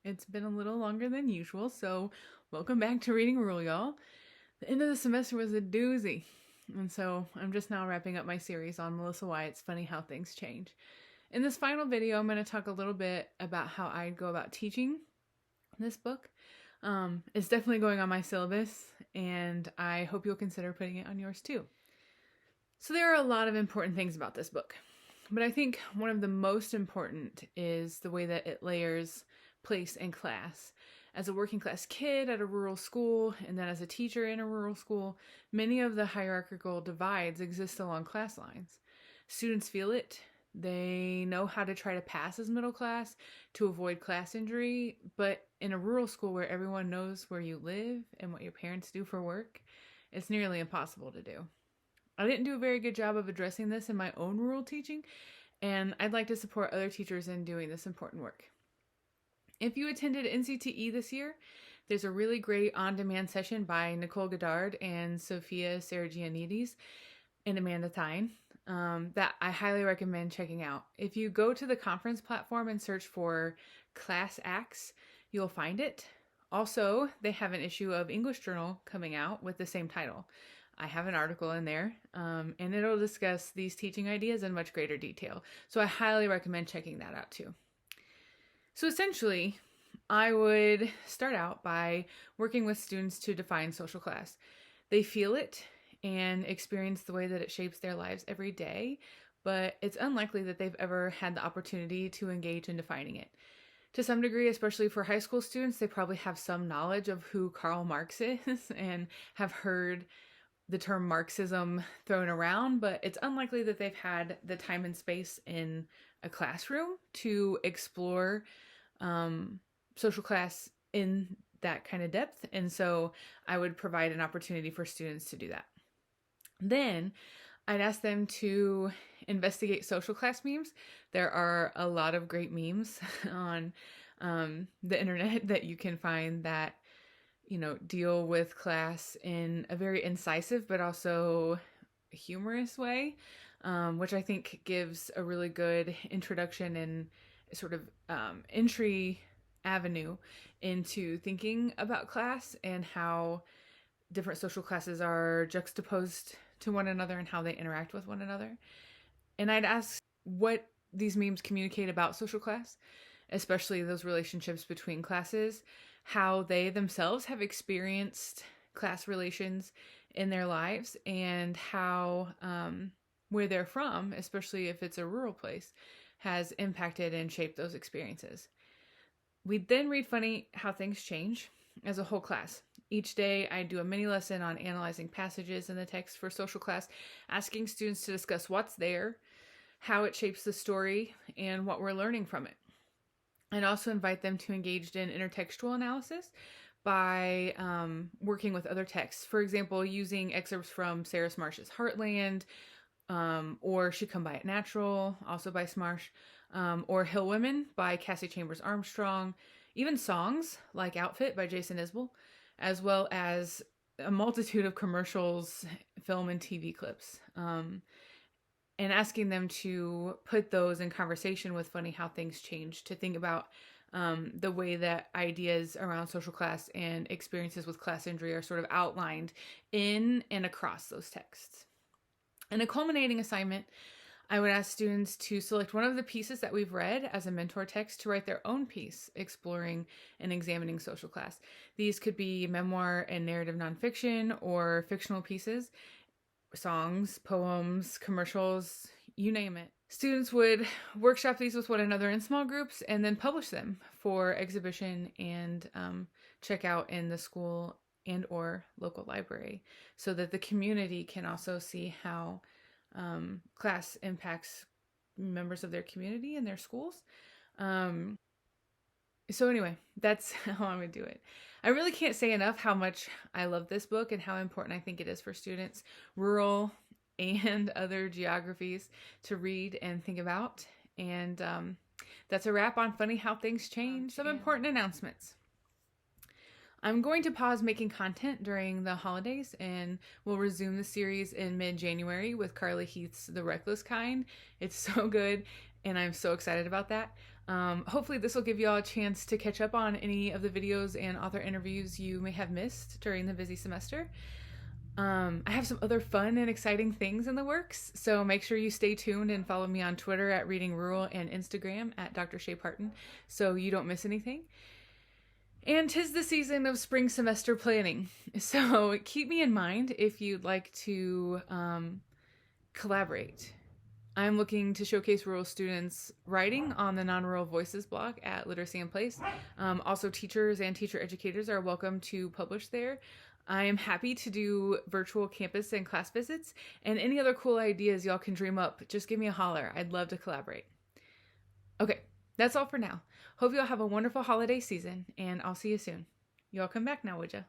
It's been a little longer than usual, so welcome back to Reading Rule, y'all. The end of the semester was a doozy, and so I'm just now wrapping up my series on Melissa Wyatt's Funny How Things Change. In this final video, I'm going to talk a little bit about how I go about teaching this book. It's definitely going on my syllabus, and I hope you'll consider putting it on yours too. So there are a lot of important things about this book, but I think one of the most important is the way that it layers place and class. As a working class kid at a rural school, and then as a teacher in a rural school, many of the hierarchical divides exist along class lines. Students feel it. They know how to try to pass as middle class to avoid class injury, but in a rural school where everyone knows where you live and what your parents do for work, it's nearly impossible to do. I didn't do a very good job of addressing this in my own rural teaching, and I'd like to support other teachers in doing this important work. If you attended NCTE this year, there's a really great on-demand session by Nicole Goddard and Sophia Saragianides and Amanda Thine that I highly recommend checking out. If you go to the conference platform and search for Class Acts, you'll find it. Also, they have an issue of English Journal coming out with the same title. I have an article in there, and it'll discuss these teaching ideas in much greater detail. So I highly recommend checking that out too. So essentially, I would start out by working with students to define social class. They feel it and experience the way that it shapes their lives every day, but it's unlikely that they've ever had the opportunity to engage in defining it. To some degree, especially for high school students, they probably have some knowledge of who Karl Marx is and have heard the term Marxism thrown around, but it's unlikely that they've had the time and space in a classroom to explore social class in that kind of depth. And so I would provide an opportunity for students to do that. Then I'd ask them to investigate social class memes. There are a lot of great memes on the internet that you can find that deal with class in a very incisive but also humorous way, which I think gives a really good introduction and sort of entry avenue into thinking about class and how different social classes are juxtaposed to one another and how they interact with one another. And I'd ask what these memes communicate about social class, especially those relationships between classes, how they themselves have experienced class relations in their lives, and how where they're from, especially if it's a rural place, has impacted and shaped those experiences. We then read Funny How Things Change as a whole class. Each day I do a mini lesson on analyzing passages in the text for social class, asking students to discuss what's there, how it shapes the story, and what we're learning from it. I'd also invite them to engage in intertextual analysis by working with other texts. For example, using excerpts from Sarah Smarsh's Heartland, or She Come By It Natural, also by Smarsh, or Hill Women by Cassie Chambers Armstrong, even songs like Outfit by Jason Isbell, as well as a multitude of commercials, film, and TV clips. And asking them to put those in conversation with Funny How Things Change, to think about the way that ideas around social class and experiences with class injury are sort of outlined in and across those texts. In a culminating assignment, I would ask students to select one of the pieces that we've read as a mentor text to write their own piece exploring and examining social class. These could be memoir and narrative nonfiction or fictional pieces, songs, poems, commercials, you name it. Students would workshop these with one another in small groups and then publish them for exhibition and check out in the school and or local library, so that the community can also see how class impacts members of their community and their schools. So anyway, that's how I'm going to do it. I really can't say enough how much I love this book and how important I think it is for students, rural and other geographies, to read and think about. And that's a wrap on Funny How Things Change. Some important announcements. I'm going to pause making content during the holidays, and we'll resume the series in mid-January with Carly Heath's The Reckless Kind. It's so good, and I'm so excited about that. Hopefully this will give you all a chance to catch up on any of the videos and author interviews you may have missed during the busy semester. I have some other fun and exciting things in the works, so make sure you stay tuned and follow me on Twitter at Reading Rural and Instagram at Dr. Shay Parton so you don't miss anything. And 'tis the season of spring semester planning, so keep me in mind if you'd like to collaborate. I'm looking to showcase rural students' writing on the Non-Rural Voices blog at Literacy in Place. Also, teachers and teacher educators are welcome to publish there. I am happy to do virtual campus and class visits, and any other cool ideas y'all can dream up, just give me a holler. I'd love to collaborate. Okay, that's all for now. Hope y'all have a wonderful holiday season, and I'll see you soon. Y'all come back now, would ya?